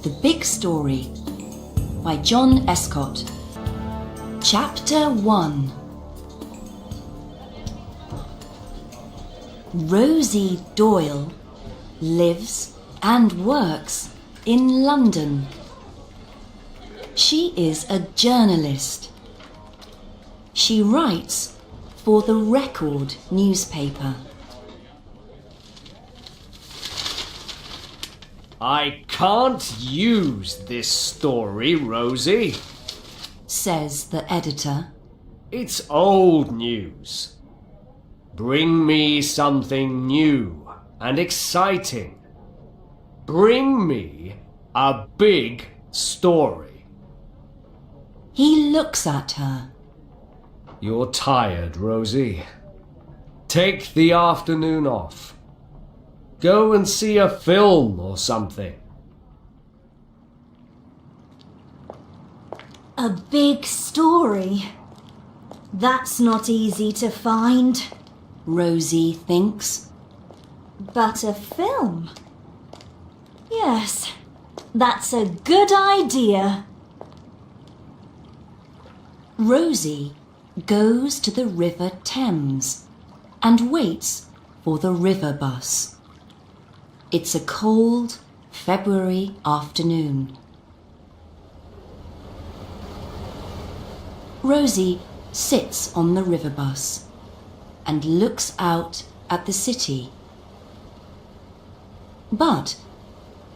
The Big Story by John Escott. Chapter 1. Rosie Doyle lives and works in London. She is a journalist. She writes for the Record newspaper. I can't use this story, Rosie, says the editor. It's old news. Bring me something new and exciting. Bring me a big story. He looks at her. You're tired, Rosie. Take the afternoon off. Go and see a film or something. A big story? That's not easy to find, Rosie thinks. But a film? Yes, that's a good idea. Rosie goes to the River Thames and waits for the river bus. It's a cold February afternoon. Rosie sits on the river bus and looks out at the city. But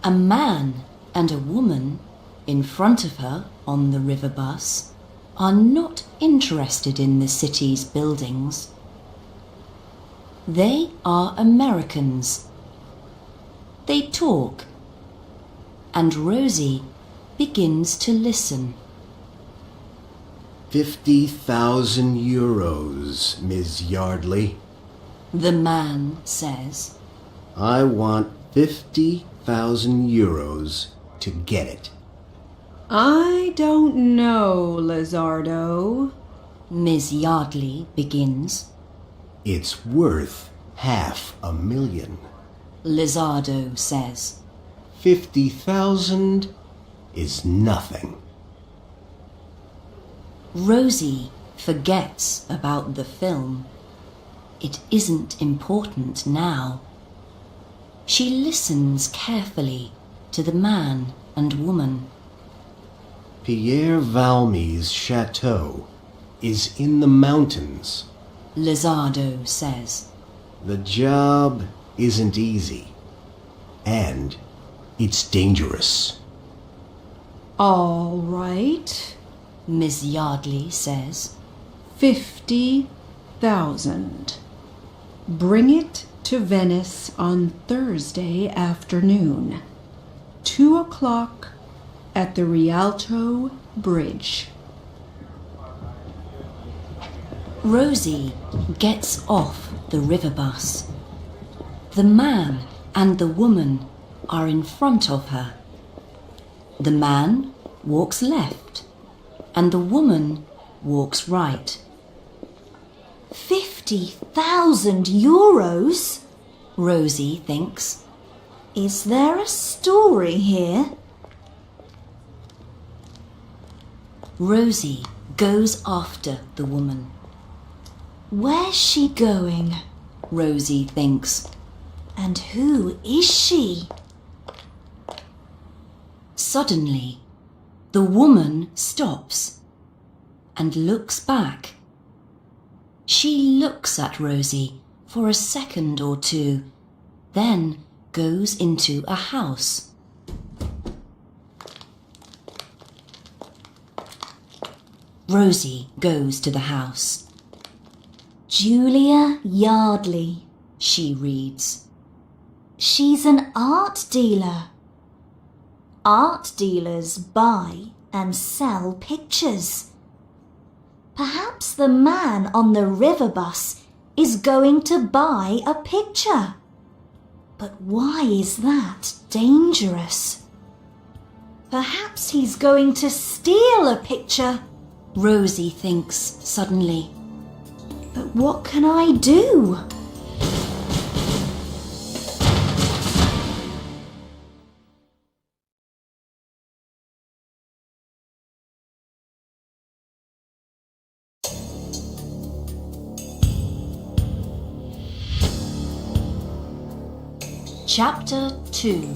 a man and a woman in front of her on the river bus are not interested in the city's buildings. They are Americans. They talk, and Rosie begins to listen. 50,000 euros, Ms. Yardley. The man says. I want 50,000 euros to get it. I don't know, Lizardo. Ms. Yardley begins. It's worth $500,000. Lizardo says. 50,000 is nothing. Rosie forgets about the film. It isn't important now. She listens carefully to the man and woman. Pierre Valmy's chateau is in the mountains. Lizardo says. The job isn't easy, and it's dangerous. All right, Miss Yardley says. 50,000. Bring it to Venice on Thursday afternoon, 2 o'clock at the Rialto Bridge. Rosie gets off the river bus. The man and the woman are in front of her. The man walks left and the woman walks right. 50,000 euros? Rosie thinks. Is there a story here? Rosie goes after the woman. Where's she going? Rosie thinks. And who is she? Suddenly, the woman stops and looks back. She looks at Rosie for a second or two, then goes into a house. Rosie goes to the house. Julia Yardley, she reads. She's an art dealer. Art dealers buy and sell pictures. Perhaps the man on the river bus is going to buy a picture. But why is that dangerous? Perhaps he's going to steal a picture, Rosie thinks suddenly. But what can I do? Chapter 2.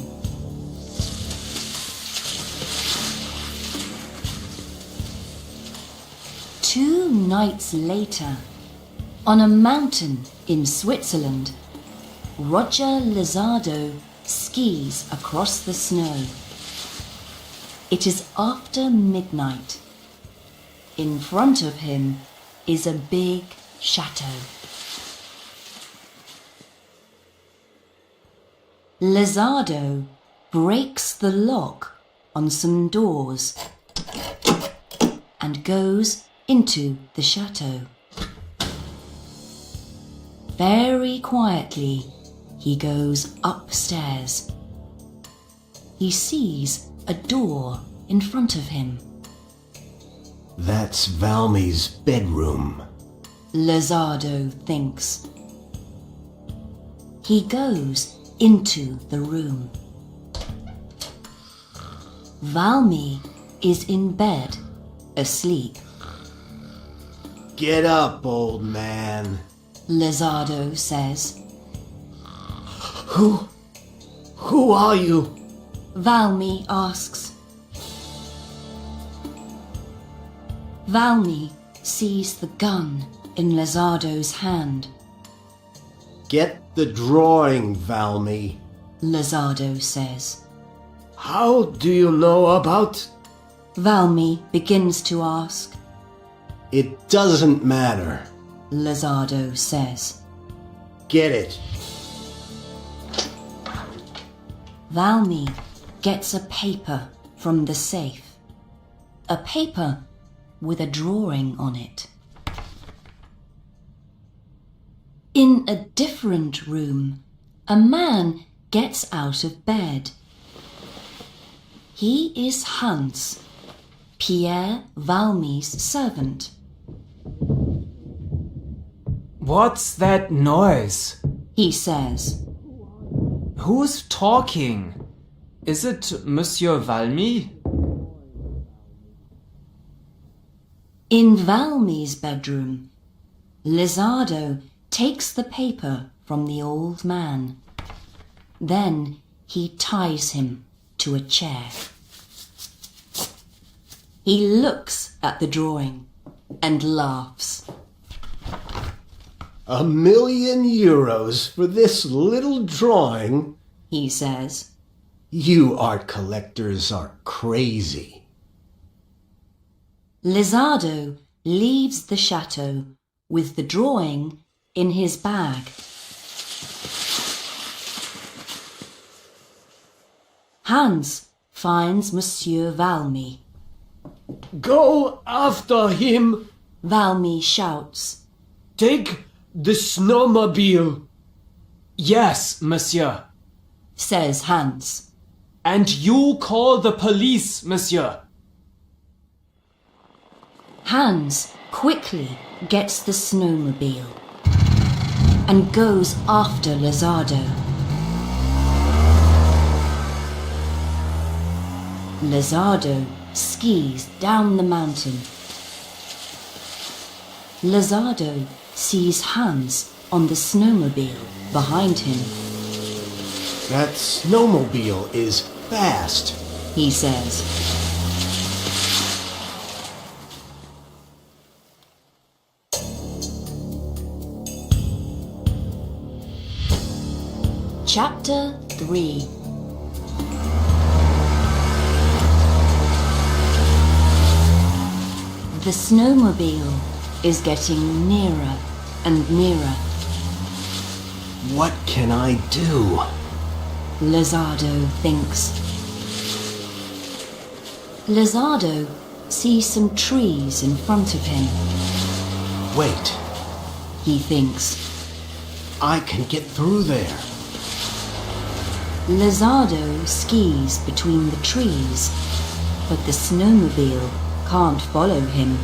Two nights later, on a mountain in Switzerland, Roger Lizardo skis across the snow. It is after midnight. In front of him is a big chateau. Lizardo breaks the lock on some doors and goes into the chateau. Very quietly, he goes upstairs. He sees a door in front of him. That's Valmy's bedroom. Lizardo thinks. He goes into the room. Valmy is in bed, asleep. Get up, old man. Lizardo says. Who are you? Valmy asks. Valmy sees the gun in Lizardo's hand. Get the drawing, Valmy. Lizardo says. How do you know about... Valmy begins to ask. It doesn't matter. Lizardo says. Get it. Valmy gets a paper from the safe. A paper with a drawing on it. In a different room, a man gets out of bed. He is Hans, Pierre Valmy's servant. What's that noise? He says. Who's talking? Is it Monsieur Valmy? In Valmy's bedroom, Lizardo takes the paper from the old man. Then he ties him to a chair. He looks at the drawing and laughs. €1,000,000 for this little drawing? He says. You art collectors are crazy. Lizardo leaves the chateau with the drawing in his bag. Hans finds Monsieur Valmy. Go after him! Valmy shouts. Take the snowmobile! Yes, monsieur. Says Hans. And you call the police, monsieur. Hans quickly gets the snowmobile and goes after Lizardo. Lizardo skis down the mountain. Lizardo sees Hans on the snowmobile behind him. That snowmobile is fast. He says. Chapter 3. The snowmobile is getting nearer and nearer. What can I do? Lizardo thinks. Lizardo sees some trees in front of him. Wait, He thinks. I can get through there. Lizardo skis between the trees, but the snowmobile can't follow him.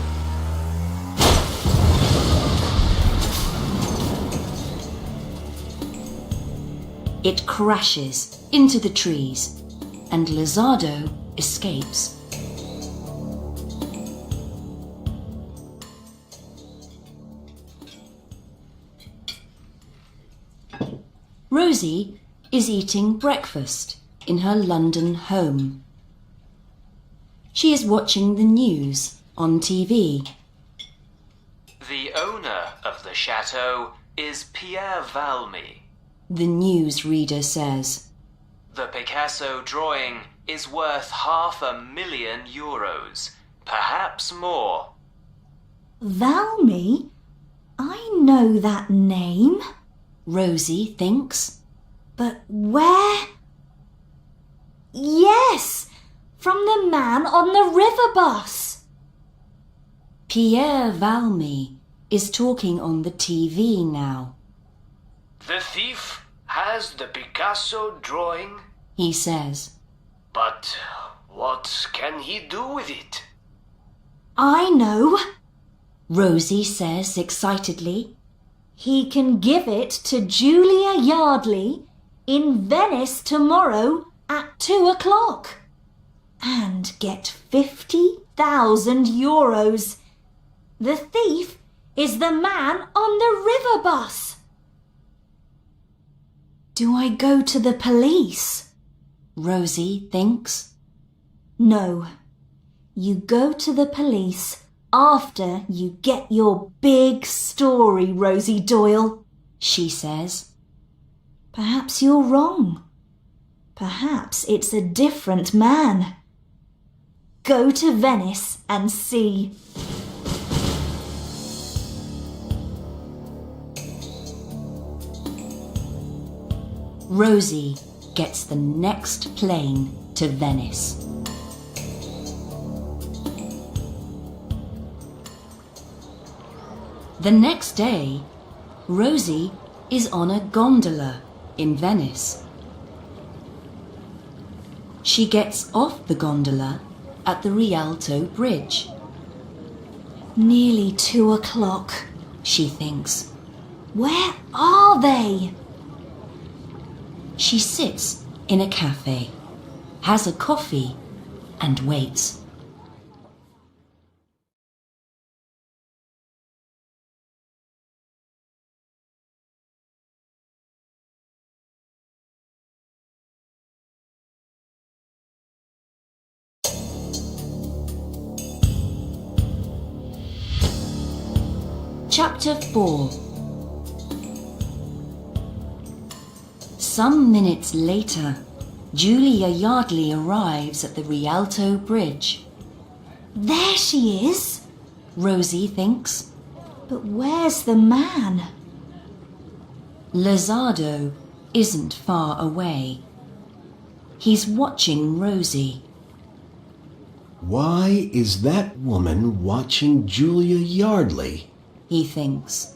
It crashes into the trees, and Lizardo escapes. Rosie is eating breakfast in her London home. She is watching the news on TV. The owner of the chateau is Pierre Valmy. The newsreader says. The Picasso drawing is worth €500,000, perhaps more. Valmy? I know that name. Rosie thinks. But where? Yes, from the man on the river bus. Pierre Valmy is talking on the TV now. The thief has the Picasso drawing, He says. but what can he do with it? I know. Rosie says excitedly. He can give it to Julia Yardley in Venice tomorrow at 2:00 and get €50,000. The thief is the man on the river bus. Do I go to the police? Rosie thinks. No. You go to the police after you get your big story, Rosie Doyle, She says. Perhaps you're wrong. Perhaps it's a different man. Go to Venice and see. Rosie gets the next plane to Venice. The next day, Rosie is on a gondola in Venice. She gets off the gondola at the Rialto Bridge. Nearly 2:00, She thinks. Where are they? She sits in a cafe, has a coffee, and waits. Chapter 4. Some minutes later, Julia Yardley arrives at the Rialto Bridge. There she is. Rosie thinks. But where's the man? Lizardo isn't far away. He's watching Rosie. Why is that woman watching Julia Yardley? He thinks.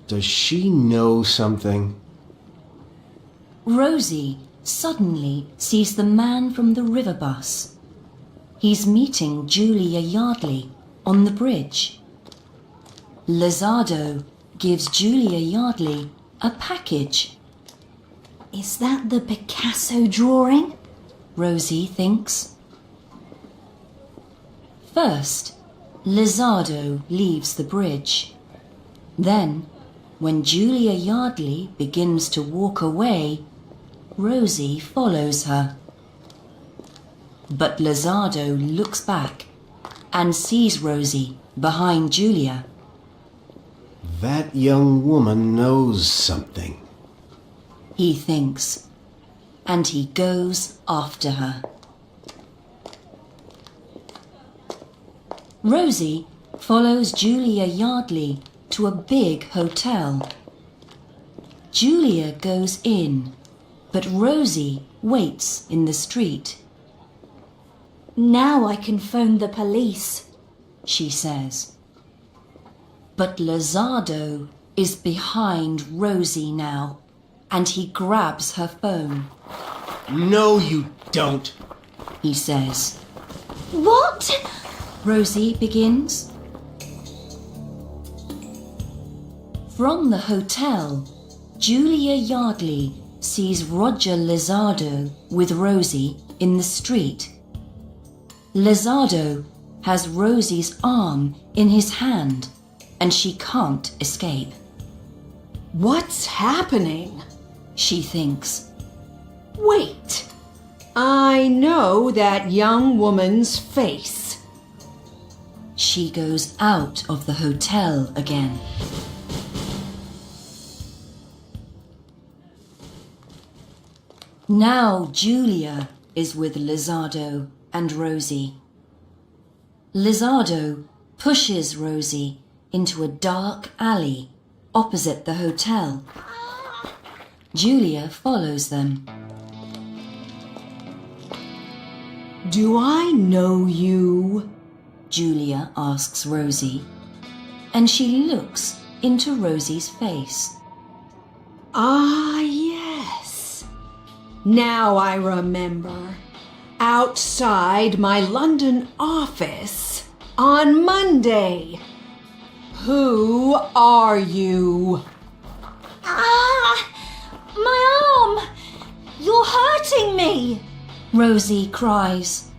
Does she know something? Rosie suddenly sees the man from the river bus. He's meeting Julia Yardley on the bridge. Lizardo gives Julia Yardley a package. Is that the Picasso drawing? Rosie thinks. First, Lizardo leaves the bridge. Then, when Julia Yardley begins to walk away, Rosie follows her. But Lizardo looks back and sees Rosie behind Julia. That young woman knows something. He thinks, and he goes after her. Rosie follows Julia Yardley to a big hotel. Julia goes in, but Rosie waits in the street. Now I can phone the police, She says. But Lizardo is behind Rosie now, and he grabs her phone. No, you don't. He says. What? Rosie begins. From the hotel, Julia Yardley sees Roger Lizardo with Rosie in the street. Lizardo has Rosie's arm in his hand, and she can't escape. What's happening? she thinks. Wait! I know that young woman's face. She goes out of the hotel again. Now Julia is with Lizardo and Rosie. Lizardo pushes Rosie into a dark alley opposite the hotel. Julia follows them. Do I know you? Julia asks Rosie, and she looks into Rosie's face. Ah, yes. Now I remember. Outside my London office on Monday. Who are you? Ah! My arm! You're hurting me! Rosie cries.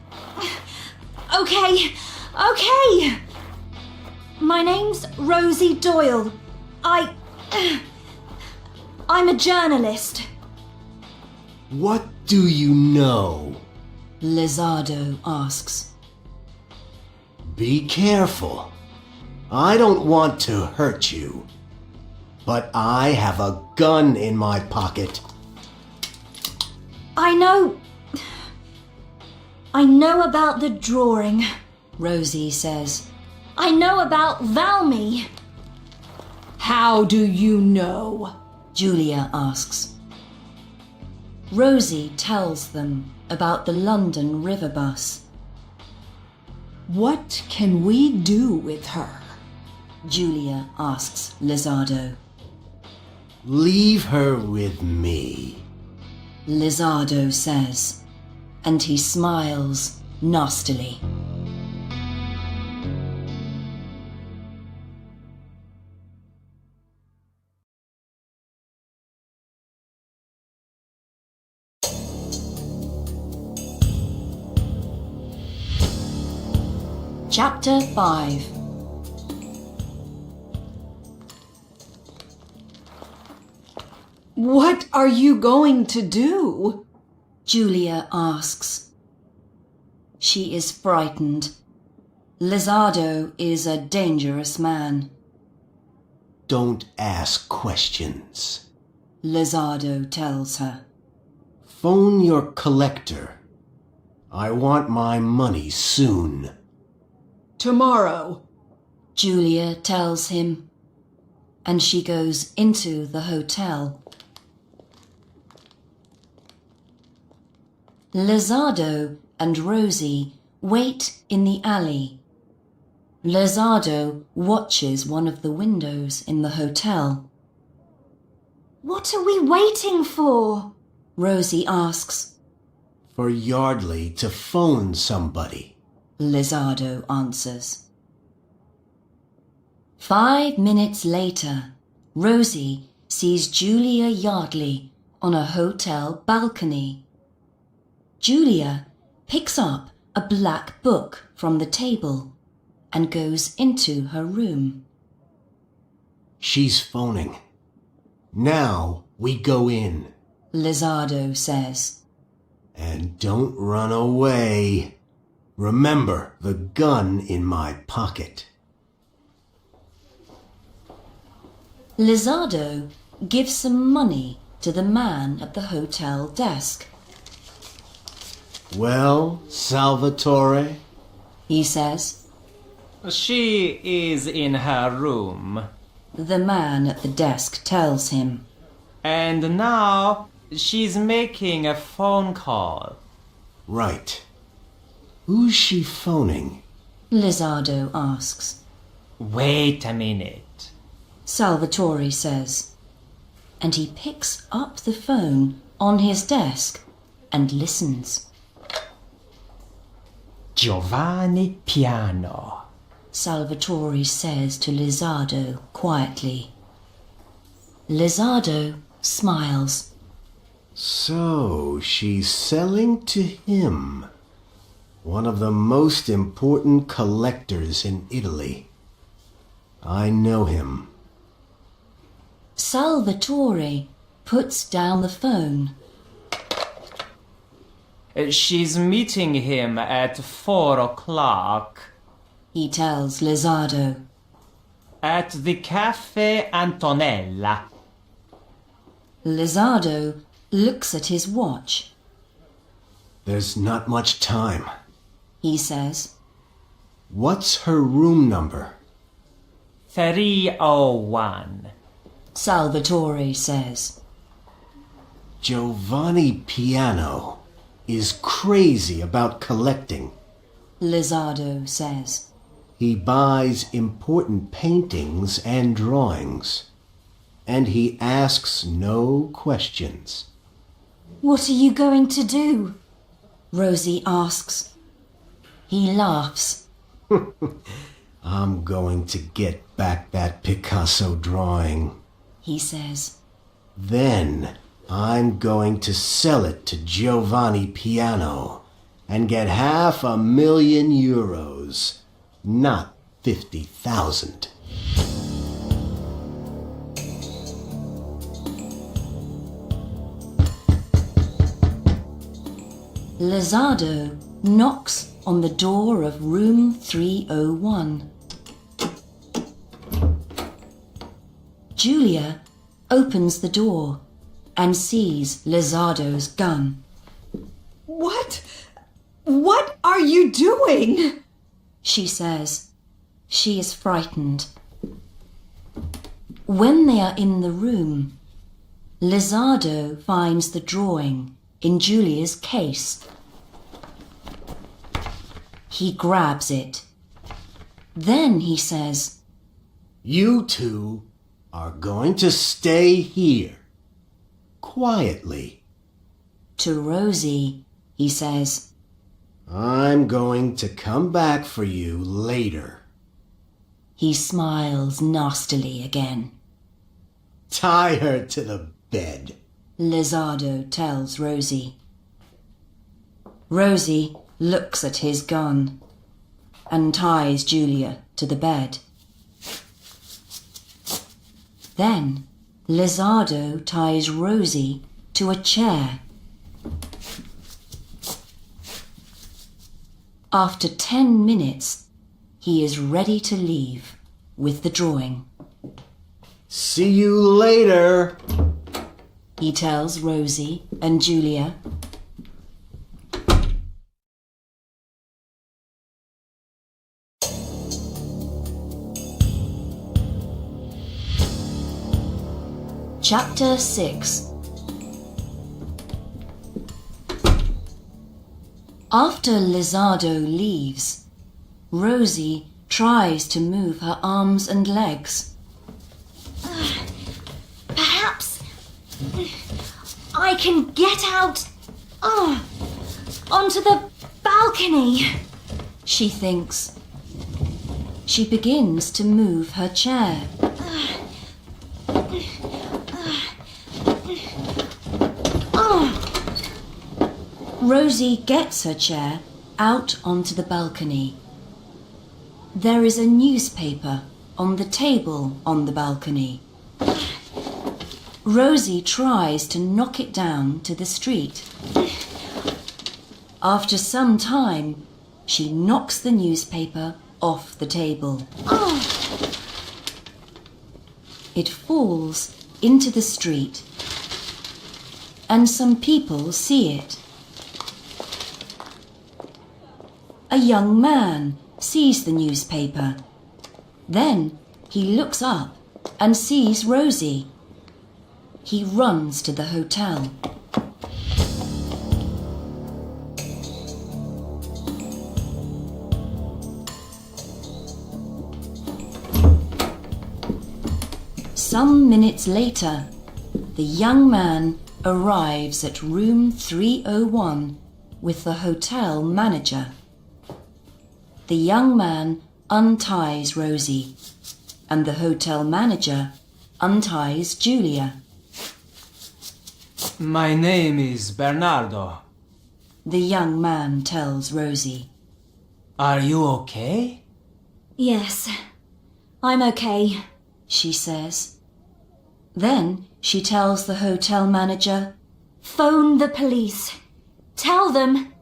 Okay. My name's Rosie Doyle. I'm a journalist. What do you know? Lizardo asks. Be careful. I don't want to hurt you, but I have a gun in my pocket. I know about the drawing. Rosie says. I know about Valmy. How do you know? Julia asks. Rosie tells them about the London river bus. What can we do with her? Julia asks Lizardo. Leave her with me. Lizardo says, and he smiles nastily. Chapter 5. What are you going to do? Julia asks. She is frightened. Lizardo is a dangerous man. Don't ask questions. Lizardo tells her. Phone your collector. I want my money soon. Tomorrow. Julia tells him, and she goes into the hotel. Lizardo and Rosie wait in the alley. Lizardo watches one of the windows in the hotel. What are we waiting for? Rosie asks. For Yardley to phone somebody. Lizardo answers. 5 minutes later, Rosie sees Julia Yardley on a hotel balcony. Julia picks up a black book from the table and goes into her room. She's phoning. Now we go in. Lizardo says. And don't run away. Remember the gun in my pocket. Lizardo gives some money to the man at the hotel desk. Well, Salvatore? He says. She is in her room. The man at the desk tells him. And now she's making a phone call. Right. Who's she phoning? Lizardo asks. Wait a minute. Salvatore says. And he picks up the phone on his desk and listens. Giovanni Piano. Salvatore says to Lizardo quietly. Lizardo smiles. So she's selling to him. One of the most important collectors in Italy. I know him. Salvatore puts down the phone. She's meeting him at 4 o'clock He tells Lizardo. at the Cafe Antonella. Lizardo looks at his watch. There's not much time. He says, What's her room number? 301. Salvatore says. Giovanni Piano is crazy about collecting. Lizardo says. He buys important paintings and drawings. And he asks no questions. What are you going to do? Rosie asks. He laughs. I'm going to get back that Picasso drawing. He says. Then I'm going to sell it to Giovanni Piano and get €500,000, not 50,000. Lizardo knocks on the door of room 301. Julia opens the door and sees Lizardo's gun. What? What are you doing? She says. She is frightened. When they are in the room, Lizardo finds the drawing in Julia's case. He grabs it. Then he says, You two are going to stay here, quietly. to Rosie, he says, I'm going to come back for you later. He smiles nastily again. Tie her to the bed. Lizardo tells Rosie. Rosie looks at his gun and ties Julia to the bed. Then Lizardo ties Rosie to a chair. After 10 minutes, he is ready to leave with the drawing. See you later. He tells Rosie and Julia. Chapter 6. After Lizardo leaves, Rosie tries to move her arms and legs. Perhaps I can get out onto the balcony. She thinks. She begins to move her chair. Rosie gets her chair out onto the balcony. There is a newspaper on the table on the balcony. Rosie tries to knock it down to the street. After some time, she knocks the newspaper off the table. It falls into the street, and some people see it. A young man sees the newspaper. Then he looks up and sees Rosie. He runs to the hotel. Some minutes later, the young man arrives at room 301 with the hotel manager. The young man unties Rosie, and the hotel manager unties Julia. My name is Bernardo. The young man tells Rosie. Are you okay? Yes, I'm okay. She says. Then she tells the hotel manager, Phone the police. Tell them,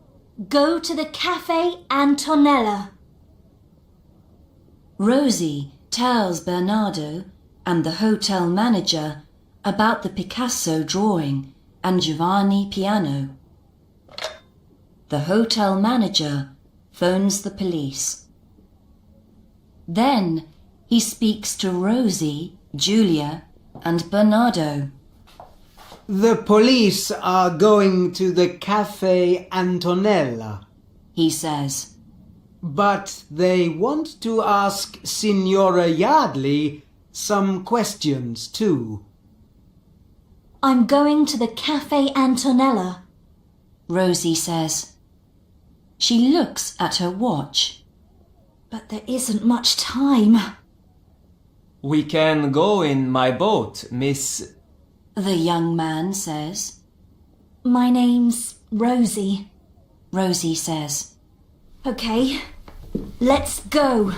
go to the Cafe Antonella. Rosie tells Bernardo and the hotel manager about the Picasso drawing and Giovanni piano. The hotel manager phones the police. Then he speaks to Rosie, Julia, and Bernardo. The police are going to the Cafe Antonella, He says, but they want to ask Signora Yardley some questions too. I'm going to the Cafe Antonella. Rosie says. She looks at her watch. But there isn't much time. We can go in my boat, Miss... The young man says. My name's Rosie. Rosie says. Okay, let's go.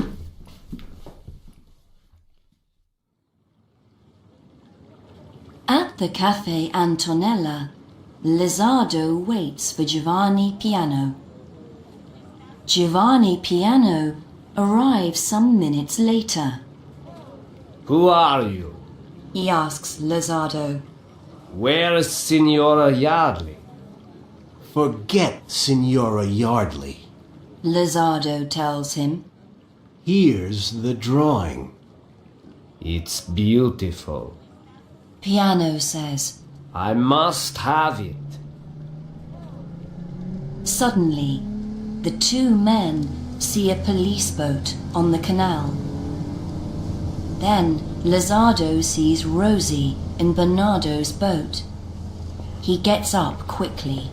At the Cafe Antonella, Lizardo waits for Giovanni Piano. Giovanni Piano arrives some minutes later. Who are you? He asks Lizardo. Where is Signora Yardley? Forget Signora Yardley. Lizardo tells him. Here's the drawing. It's beautiful. Piano says. I must have it. Suddenly, the two men see a police boat on the canal. Then Lizardo sees Rosie in Bernardo's boat. He gets up quickly.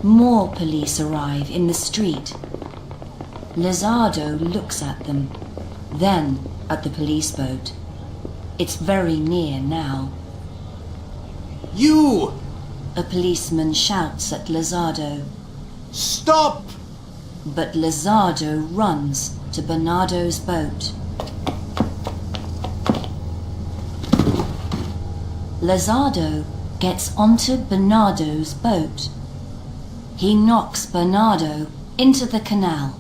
More police arrive in the street. Lizardo looks at them, then at the police boat. It's very near now. You! A policeman shouts at Lizardo, Stop! but Lizardo runs to Bernardo's boat. Lizardo gets onto Bernardo's boat. He knocks Bernardo into the canal.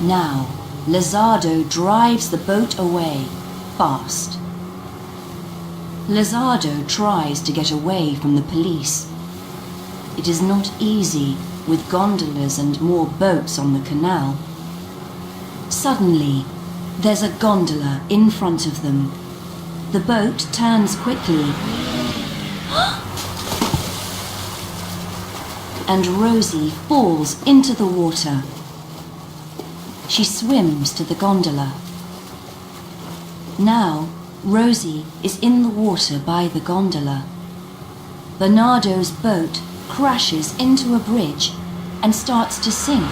Now, Lizardo drives the boat away, fast. Lizardo tries to get away from the police. It is not easy with gondolas and more boats on the canal. Suddenly, there's a gondola in front of them. The boat turns quickly. And Rosie falls into the water. She swims to the gondola. Now, Rosie is in the water by the gondola. Bernardo's boat crashes into a bridge and starts to sink.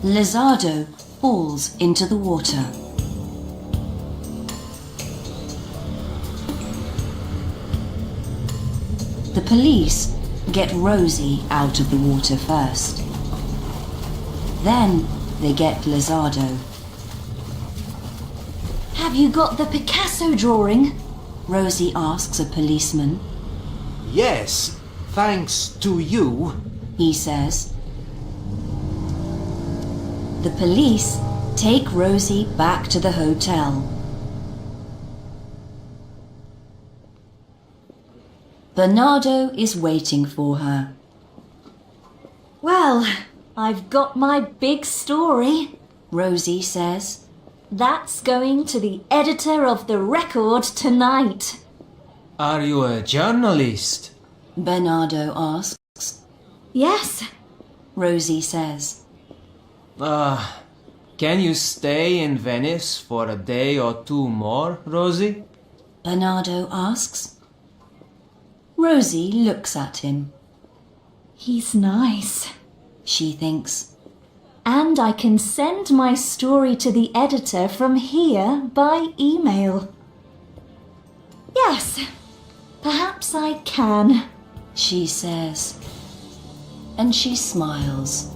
Lizardo falls into the water. The police get Rosie out of the water first. Then they get Lizardo. Have you got the Picasso drawing? Rosie asks a policeman. Yes, thanks to you. He says. The police take Rosie back to the hotel. Bernardo is waiting for her. Well, I've got my big story. Rosie says. That's going to the editor of the Record tonight. Are you a journalist? Bernardo asks. Yes. Rosie says. Can you stay in Venice for a day or two more, Rosie? Bernardo asks. Rosie looks at him. He's nice. She thinks. And I can send my story to the editor from here by email. Yes, Perhaps I can. she says. And she smiles.